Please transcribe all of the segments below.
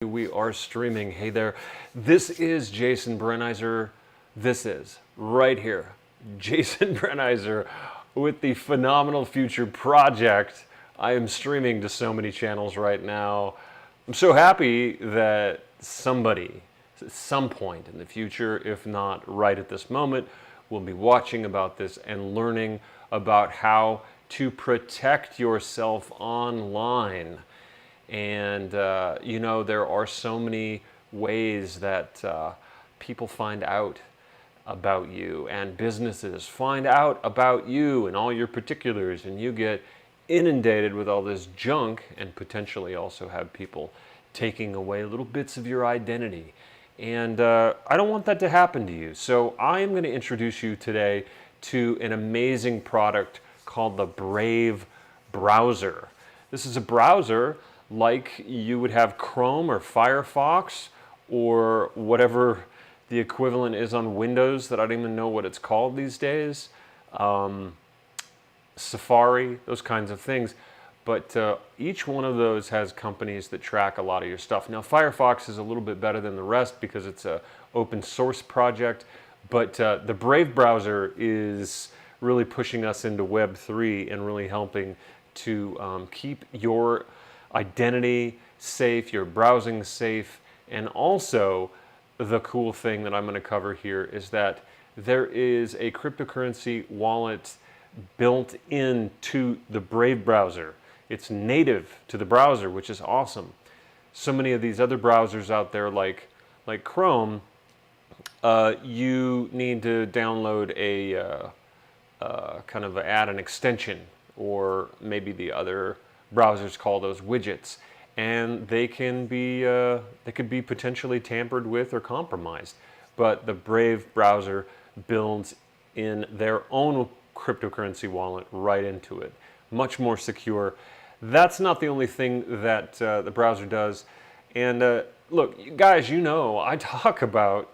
We are streaming. Hey there. This is Jason Brenizer. This is right here, Jason Brenizer with the Phenomenal Future Project. I am streaming to so many channels right now. I'm so happy that somebody at some point in the future, if not right at this moment, will be watching about this and learning about how to protect yourself online. And, there are so many ways that people find out about you and businesses find out about you and all your particulars, and you get inundated with all this junk and potentially also have people taking away little bits of your identity. And I don't want that to happen to you. So I am going to introduce you today to an amazing product called the Brave browser. This is a browser like you would have Chrome or Firefox or whatever the equivalent is on Windows that I don't even know what it's called these days. Safari, those kinds of things. But each one of those has companies that track a lot of your stuff. Now, Firefox is a little bit better than the rest because it's an open source project. But the Brave browser is really pushing us into Web 3 and really helping to keep your identity safe, your browsing safe, and also the cool thing that I'm going to cover here is that there is a cryptocurrency wallet built into the Brave browser. It's native to the browser, which is awesome. So many of these other browsers out there like Chrome, you need to download a add an extension, or maybe the other browsers call those widgets, and they could be potentially tampered with or compromised. But the Brave browser builds in their own cryptocurrency wallet right into it, much more secure. That's not the only thing that the browser does. And look, guys, I talk about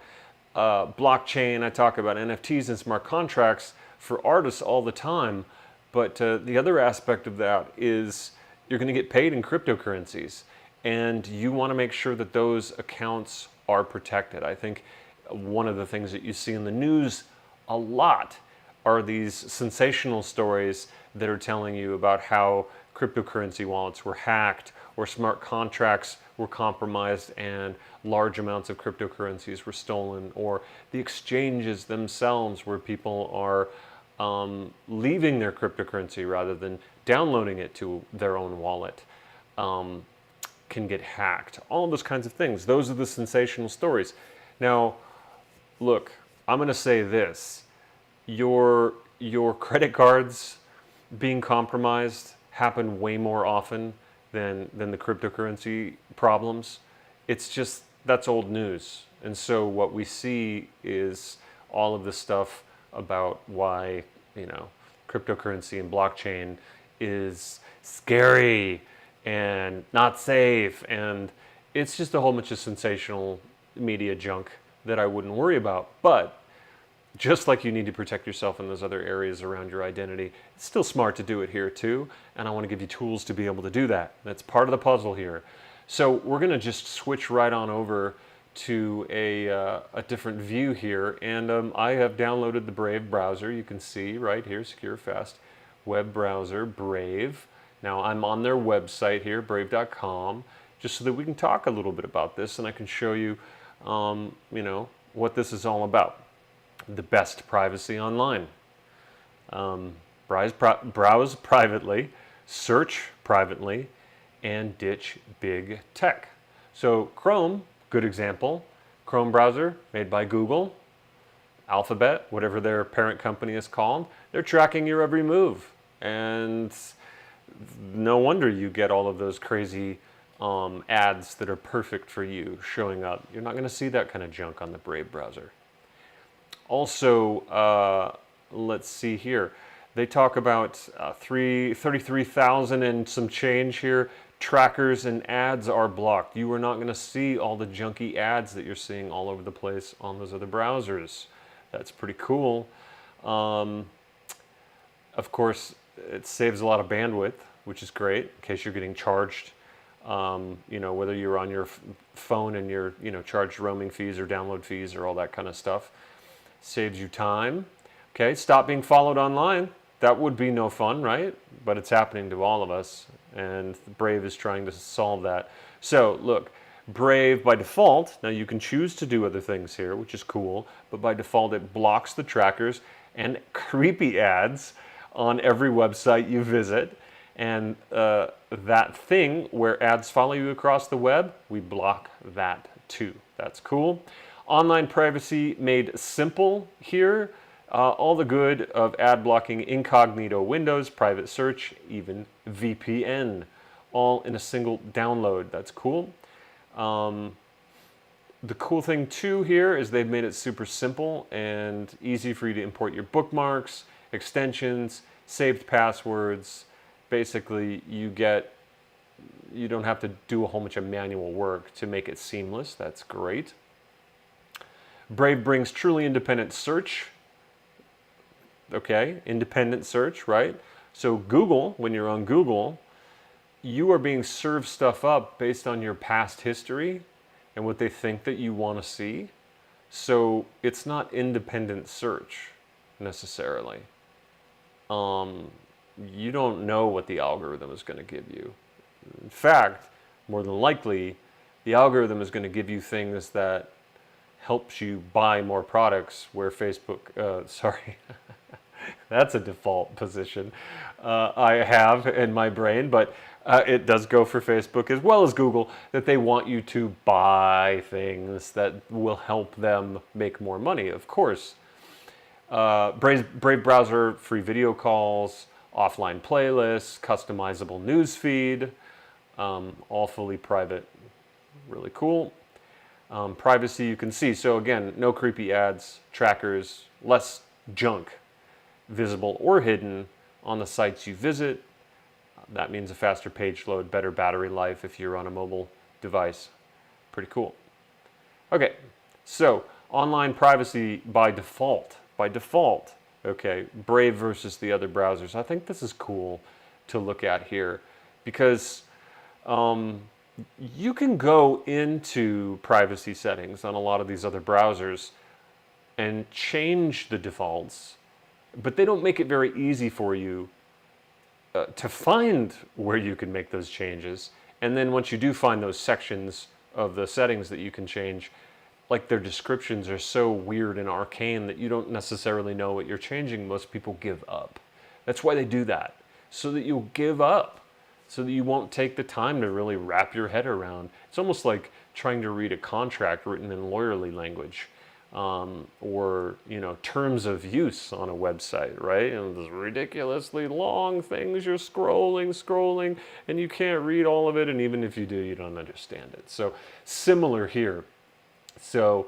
blockchain, I talk about NFTs and smart contracts for artists all the time. But the other aspect of that is you're going to get paid in cryptocurrencies, and you want to make sure that those accounts are protected. I think one of the things that you see in the news a lot are these sensational stories that are telling you about how cryptocurrency wallets were hacked or smart contracts were compromised and large amounts of cryptocurrencies were stolen, or the exchanges themselves where people are leaving their cryptocurrency rather than downloading it to their own wallet can get hacked. All those kinds of things. Those are the sensational stories. Now, look, I'm going to say this. Your credit cards being compromised happen way more often than the cryptocurrency problems. It's just, that's old news. And so what we see is all of this stuff about why, cryptocurrency and blockchain is scary and not safe, and it's just a whole bunch of sensational media junk that I wouldn't worry about. But just like you need to protect yourself in those other areas around your identity, it's still smart to do it here too, and I want to give you tools to be able to do that. That's part of the puzzle here. So we're going to just switch right on over to a different view here, and I have downloaded the Brave browser. You can see right here, secure, fast web browser, Brave. Now I'm on their website here, brave.com, just so that we can talk a little bit about this, and I can show you, what this is all about. The best privacy online. Browse privately, search privately, and ditch big tech. So Chrome, good example. Chrome browser made by Google, Alphabet, whatever their parent company is called. They're tracking your every move, and no wonder you get all of those crazy ads that are perfect for you showing up. You're not going to see that kind of junk on the Brave browser. Also, let's see here. They talk about 33,000 and some change here. Trackers and ads are blocked. You are not going to see all the junky ads that you're seeing all over the place on those other browsers. That's pretty cool. Of course, it saves a lot of bandwidth, which is great in case you're getting charged, whether you're on your phone and you're, charged roaming fees or download fees or all that kind of stuff. Saves you time. Okay, stop being followed online. That would be no fun, right? But it's happening to all of us, and Brave is trying to solve that. So look, Brave by default, now you can choose to do other things here, which is cool, but by default it blocks the trackers and creepy ads on every website you visit. And that thing where ads follow you across the web, we block that too. That's cool. Online privacy made simple here. All the good of ad blocking, incognito windows, private search, even VPN, all in a single download. That's cool. The cool thing too here is they've made it super simple and easy for you to import your bookmarks, extensions, saved passwords. Basically, you don't have to do a whole bunch of manual work to make it seamless. That's great. Brave brings truly independent search. Okay, independent search, right? So Google, when you're on Google, you are being served stuff up based on your past history and what they think that you want to see. So it's not independent search necessarily. You don't know what the algorithm is going to give you. In fact, more than likely, the algorithm is going to give you things that helps you buy more products where Facebook, sorry, that's a default position I have in my brain, but it does go for Facebook as well as Google, that they want you to buy things that will help them make more money, of course. Brave browser, free video calls, offline playlists, customizable news feed, all fully private. Really cool. Privacy you can see. So again, no creepy ads, trackers, less junk visible or hidden on the sites you visit. That means a faster page load, better battery life if you're on a mobile device. Pretty cool. Okay, so online privacy by default. By default, okay, Brave versus the other browsers. I think this is cool to look at here because you can go into privacy settings on a lot of these other browsers and change the defaults, but they don't make it very easy for you to find where you can make those changes. And then once you do find those sections of the settings that you can change, like their descriptions are so weird and arcane that you don't necessarily know what you're changing. Most people give up. That's why they do that, so that you'll give up, so that you won't take the time to really wrap your head around. It's almost like trying to read a contract written in lawyerly language, or terms of use on a website, right? And those ridiculously long things, you're scrolling, and you can't read all of it, and even if you do, you don't understand it. So similar here. So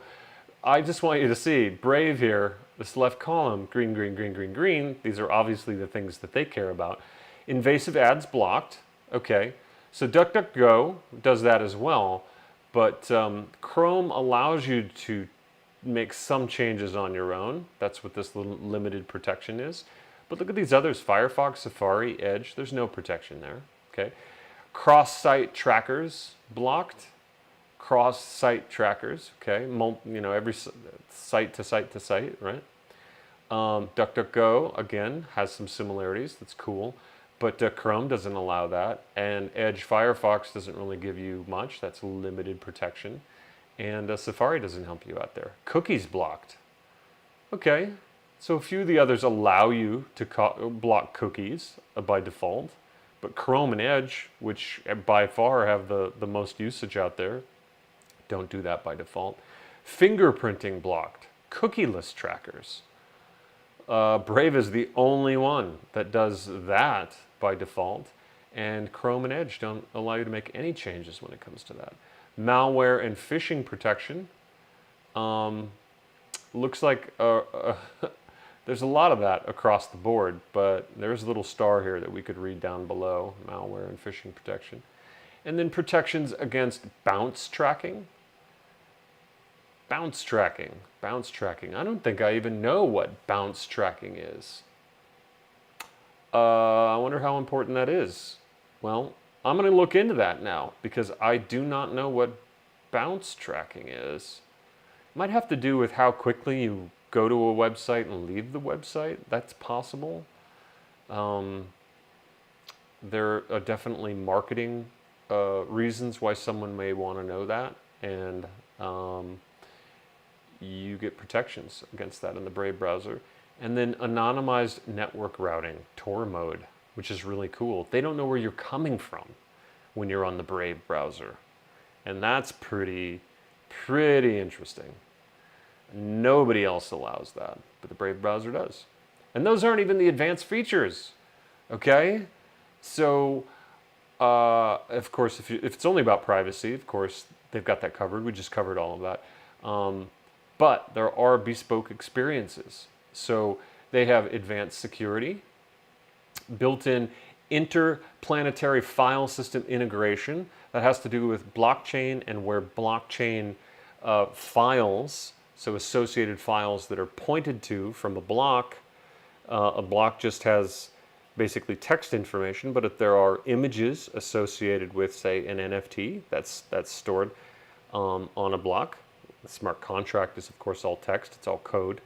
I just want you to see Brave here, this left column, green, green, green, green, green. These are obviously the things that they care about. Invasive ads blocked. Okay, so DuckDuckGo does that as well, but Chrome allows you to make some changes on your own. That's what this little limited protection is. But look at these others, Firefox, Safari, Edge, there's no protection there. Okay, cross-site trackers blocked. Cross-site trackers, okay, every site to site to site, right? DuckDuckGo, again, has some similarities, that's cool, but Chrome doesn't allow that, and Edge Firefox doesn't really give you much, that's limited protection, and Safari doesn't help you out there. Cookies blocked. Okay, so a few of the others allow you to block cookies by default, but Chrome and Edge, which by far have the most usage out there, don't do that by default. Fingerprinting blocked. Cookieless trackers. Brave is the only one that does that by default, and Chrome and Edge don't allow you to make any changes when it comes to that. Malware and phishing protection. Looks like there's a lot of that across the board, but there's a little star here that we could read down below, malware and phishing protection. And then protections against bounce tracking. Bounce tracking. I don't think I even know what bounce tracking is. I wonder how important that is. Well, I'm going to look into that now because I do not know what bounce tracking is. It might have to do with how quickly you go to a website and leave the website. That's possible. There are definitely marketing reasons why someone may want to know that, and you get protections against that in the Brave browser. And then anonymized network routing, Tor mode, which is really cool. They don't know where you're coming from when you're on the Brave browser. And that's pretty interesting. Nobody else allows that, but the Brave browser does. And those aren't even the advanced features, okay? So, of course, if it's only about privacy, of course, they've got that covered. We just covered all of that. But there are bespoke experiences. So they have advanced security, built-in interplanetary file system integration that has to do with blockchain and where blockchain files, so associated files that are pointed to from a block just has basically text information, but if there are images associated with, say, an NFT that's stored on a block, the smart contract is, of course, all text, it's all code.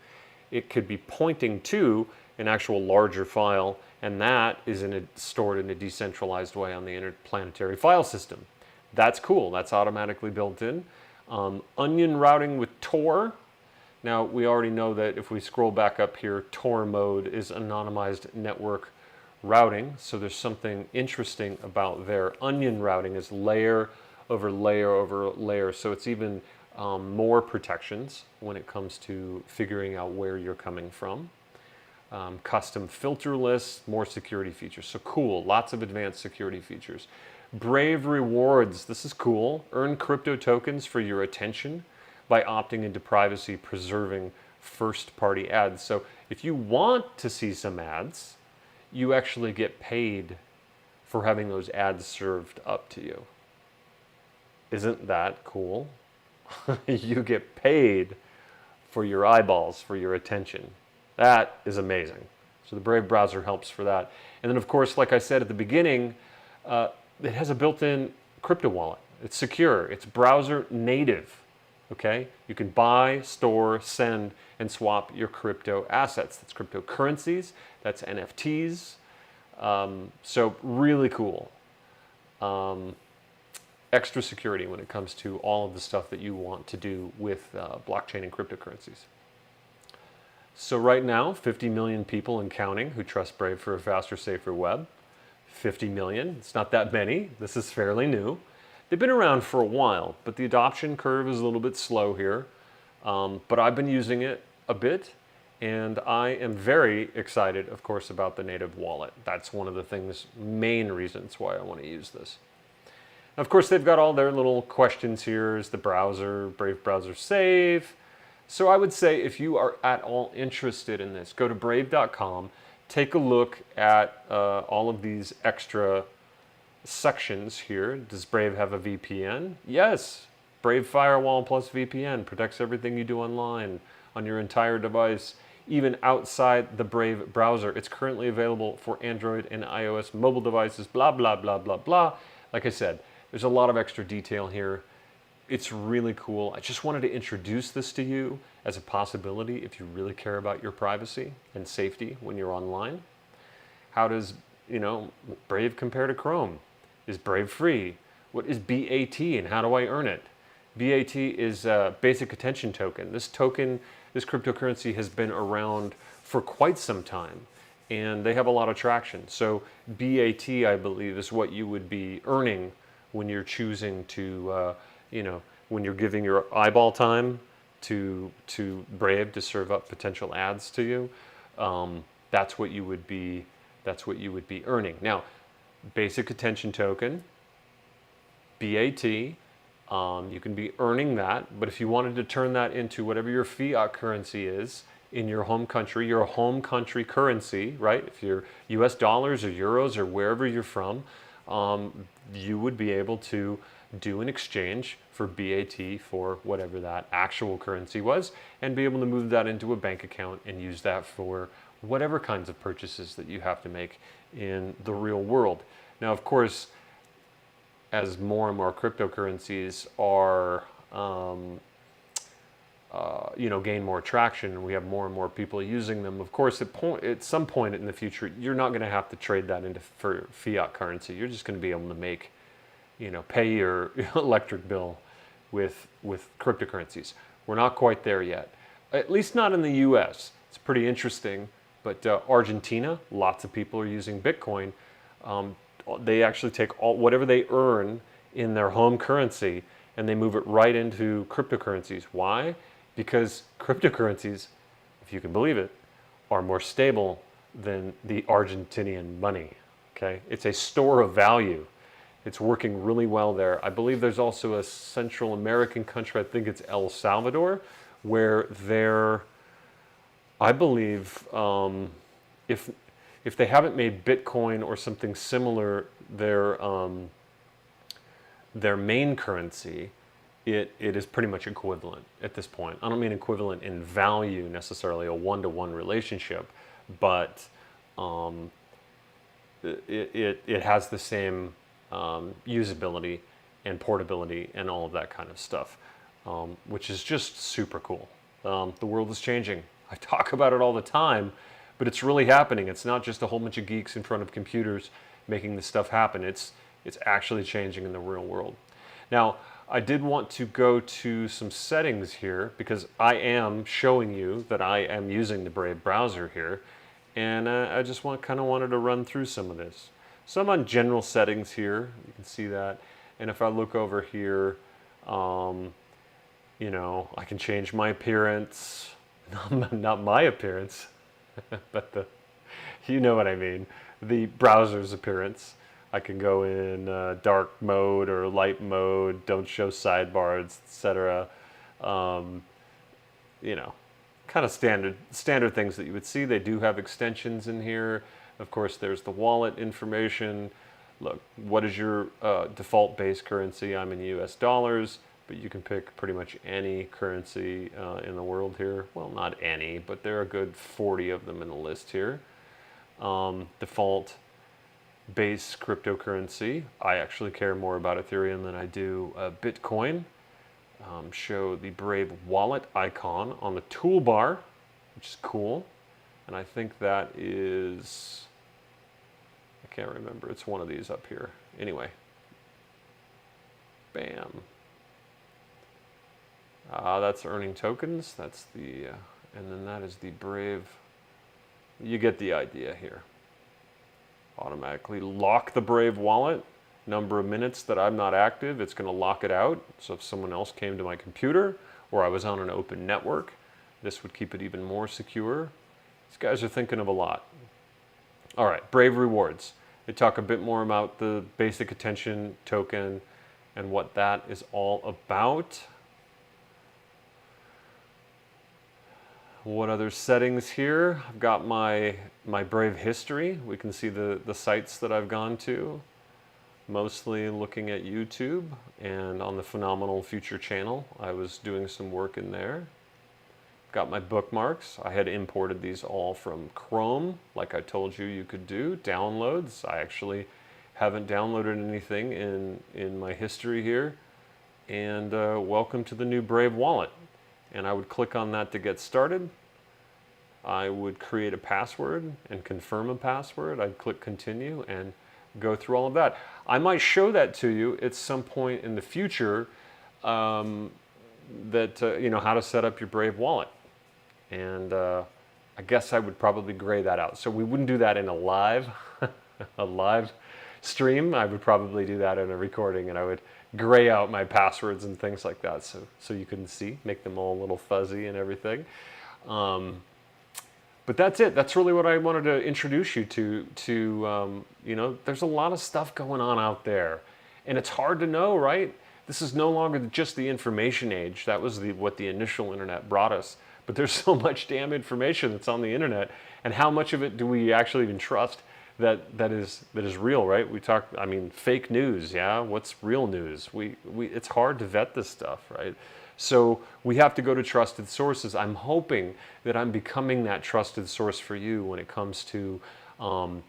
It could be pointing to an actual larger file, and that is stored in a decentralized way on the interplanetary file system. That's cool. That's automatically built in. Onion routing with Tor. Now, we already know that if we scroll back up here, Tor mode is anonymized network routing. So there's something interesting about their onion routing is layer over layer over layer. So it's even more protections when it comes to figuring out where you're coming from. Custom filter lists, more security features. So cool, lots of advanced security features. Brave rewards, this is cool. Earn crypto tokens for your attention by opting into privacy preserving first-party ads. So if you want to see some ads, you actually get paid for having those ads served up to you. Isn't that cool? You get paid for your eyeballs, for your attention. That is amazing. So the Brave browser helps for that. And then, of course, like I said at the beginning, it has a built-in crypto wallet. It's secure. It's browser native. Okay? You can buy, store, send, and swap your crypto assets. That's cryptocurrencies. That's NFTs. So really cool. Extra security when it comes to all of the stuff that you want to do with blockchain and cryptocurrencies. So right now, 50 million people and counting who trust Brave for a faster, safer web. 50 million, it's not that many. This is fairly new. They've been around for a while, but the adoption curve is a little bit slow here. But I've been using it a bit, and I am very excited, of course, about the native wallet. That's one of the main reasons why I want to use this. Of course, they've got all their little questions here. Is the browser, Brave browser safe? So I would say if you are at all interested in this, go to brave.com, take a look at all of these extra sections here. Does Brave have a VPN? Yes. Brave Firewall plus VPN protects everything you do online on your entire device, even outside the Brave browser. It's currently available for Android and iOS mobile devices, blah, blah, blah, blah, blah. Like I said, there's a lot of extra detail here. It's really cool. I just wanted to introduce this to you as a possibility if you really care about your privacy and safety when you're online. How does, Brave compare to Chrome? Is Brave free? What is BAT and how do I earn it? BAT is a basic attention token. This cryptocurrency has been around for quite some time and they have a lot of traction. So BAT, I believe, is what you would be earning when you're choosing to, when you're giving your eyeball time to Brave to serve up potential ads to you. That's what you would be earning. Now, basic attention token, BAT, you can be earning that, but if you wanted to turn that into whatever your fiat currency is in your home country currency, right? If you're US dollars or euros or wherever you're from, you would be able to do an exchange for BAT for whatever that actual currency was and be able to move that into a bank account and use that for whatever kinds of purchases that you have to make in the real world. Now, of course, as more and more cryptocurrencies are gain more traction and we have more and more people using them. Of course, at some point in the future, you're not going to have to trade that for fiat currency. You're just going to be able to make, pay your electric bill with cryptocurrencies. We're not quite there yet, at least not in the U.S. It's pretty interesting, but Argentina, lots of people are using Bitcoin. They actually take whatever they earn in their home currency and they move it right into cryptocurrencies. Why? Because cryptocurrencies, if you can believe it, are more stable than the Argentinian money. Okay, it's a store of value. It's working really well there. I believe there's also a Central American country, I think it's El Salvador, where I believe, if they haven't made Bitcoin or something similar their main currency, it is pretty much equivalent at this point. I don't mean equivalent in value necessarily, a one-to-one relationship, but it has the same usability and portability and all of that kind of stuff, which is just super cool. The world is changing. I talk about it all the time, but it's really happening. It's not just a whole bunch of geeks in front of computers making this stuff happen. It's actually changing in the real world. Now, I did want to go to some settings here because I am showing you that I am using the Brave browser here, and I just wanted to run through some of this. So I'm on general settings here. You can see that, and if I look over here, I can change my appearance. Not my appearance, but you know what I mean. The browser's appearance. I can go in dark mode or light mode, don't show sidebars, etc. Kind of standard things that you would see. They do have extensions in here. Of course, there's the wallet information. Look, what is your default base currency? I'm in US dollars, but you can pick pretty much any currency in the world here. Well, not any, but there are a good 40 of them in the list here. Default base cryptocurrency. I actually care more about Ethereum than I do Bitcoin. Show the Brave wallet icon on the toolbar, which is cool. And I think that is, I can't remember, it's one of these up here. Anyway, bam. That's earning tokens. That's the, and then that is the Brave. You get the idea here. Automatically lock the Brave wallet. Number of minutes that I'm not active, it's going to lock it out. So if someone else came to my computer or I was on an open network, this would keep it even more secure. These guys are thinking of a lot. All right, Brave rewards. They talk a bit more about the basic attention token and what that is all about. What other settings here? I've got my Brave history. We can see the sites that I've gone to, mostly looking at YouTube and on the Phenomenal Future channel. I was doing some work in there. Got my bookmarks. I had imported these all from Chrome, like I told you you could do. Downloads. I actually haven't downloaded anything in my history here. And welcome to the new Brave wallet. And I would click on that to get started. I would create a password and confirm a password. I'd click continue and go through all of that. I might show that to you at some point in the future, how to set up your Brave wallet. And I guess I would probably gray that out. So we wouldn't do that in a live stream. I would probably do that in a recording, and I would gray out my passwords and things like that so you couldn't see, make them all a little fuzzy and everything. But that's it. That's really what I wanted to introduce you to. There's a lot of stuff going on out there, and it's hard to know, right? This is no longer just the information age. That was what the initial internet brought us. But there's so much damn information that's on the internet, and how much of it do we actually even trust that is real, right? Fake news, yeah? What's real news? It's hard to vet this stuff, right? So we have to go to trusted sources. I'm hoping that I'm becoming that trusted source for you when it comes to, the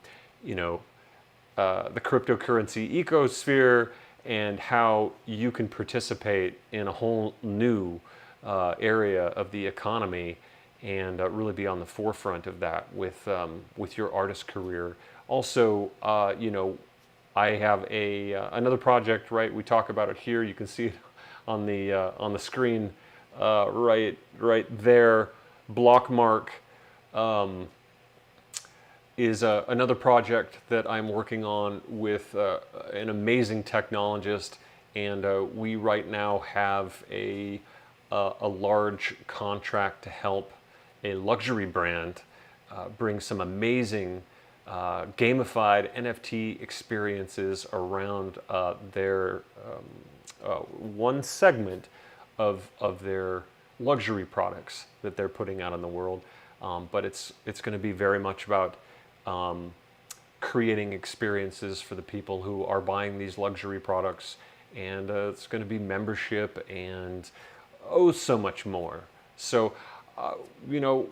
cryptocurrency ecosphere and how you can participate in a whole new area of the economy and really be on the forefront of that with your artist career. Also, you know, I have another project, right? We talk about it here. You can see it on the screen right there. Blockmark is another project that I'm working on with an amazing technologist, and we right now have a large contract to help a luxury brand bring some amazing gamified NFT experiences around their one segment of their luxury products that they're putting out in the world. But it's going to be very much about creating experiences for the people who are buying these luxury products, and it's going to be membership and so much more. So, you know,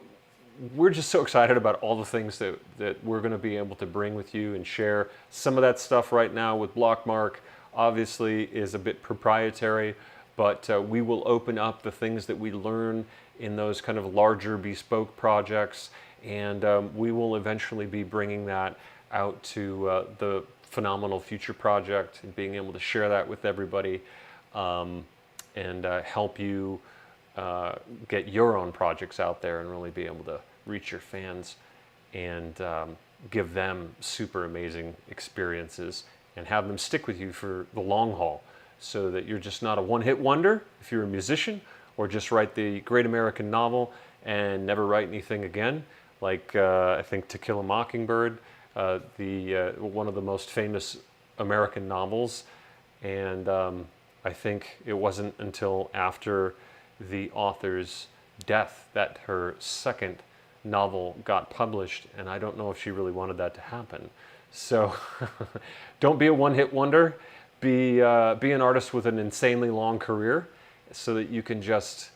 we're just so excited about all the things that we're going to be able to bring with you and share. Some of that stuff right now with Blockmark obviously is a bit proprietary, but we will open up the things that we learn in those kind of larger bespoke projects, and we will eventually be bringing that out to the Phenomenal Future Project and being able to share that with everybody and help you get your own projects out there and really be able to reach your fans and give them super amazing experiences and have them stick with you for the long haul, so that you're just not a one-hit wonder if you're a musician, or just write the great American novel and never write anything again, like I think To Kill a Mockingbird, one of the most famous American novels. And I think it wasn't until after the author's death that her second novel got published, and I don't know if she really wanted that to happen. So don't be a one-hit wonder. Be an artist with an insanely long career, so that you can just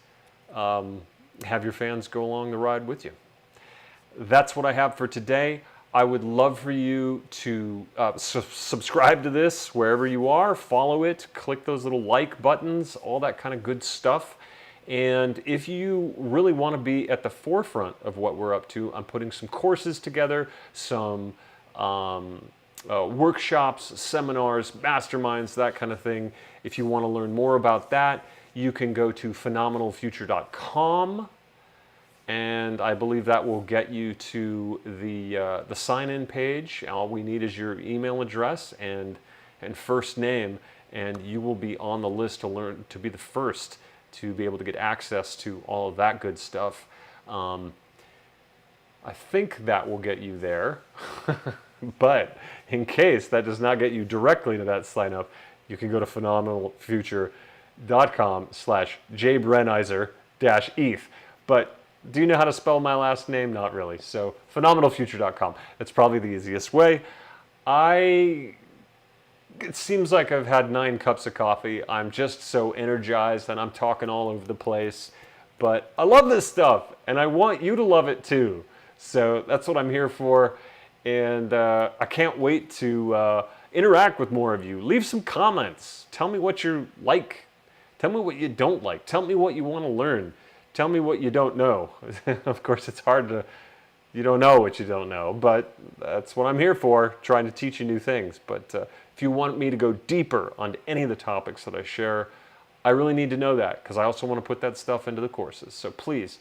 have your fans go along the ride with you. That's what I have for today. I would love for you to subscribe to this wherever you are, follow it, click those little like buttons, all that kind of good stuff. And if you really want to be at the forefront of what we're up to, I'm putting some courses together, some workshops, seminars, masterminds, that kind of thing. If you want to learn more about that, you can go to phenomenalfuture.com, and I believe that will get you to the sign-in page. All we need is your email address and first name, and you will be on the list to be the first to be able to get access to all of that good stuff. I think that will get you there. But in case that does not get you directly to that sign up, you can go to phenomenalfuture.com/jbrenizer-eth. But do you know how to spell my last name? Not really. So phenomenalfuture.com. That's probably the easiest way. It seems like I've had 9 cups of coffee. I'm just so energized and I'm talking all over the place. But I love this stuff and I want you to love it too. So that's what I'm here for. And I can't wait to interact with more of you. Leave some comments. Tell me what you like. Tell me what you don't like. Tell me what you want to learn. Tell me what you don't know. Of course, it's hard to, you don't know what you don't know, but that's what I'm here for, trying to teach you new things. But if you want me to go deeper on any of the topics that I share, I really need to know that, because I also want to put that stuff into the courses. So please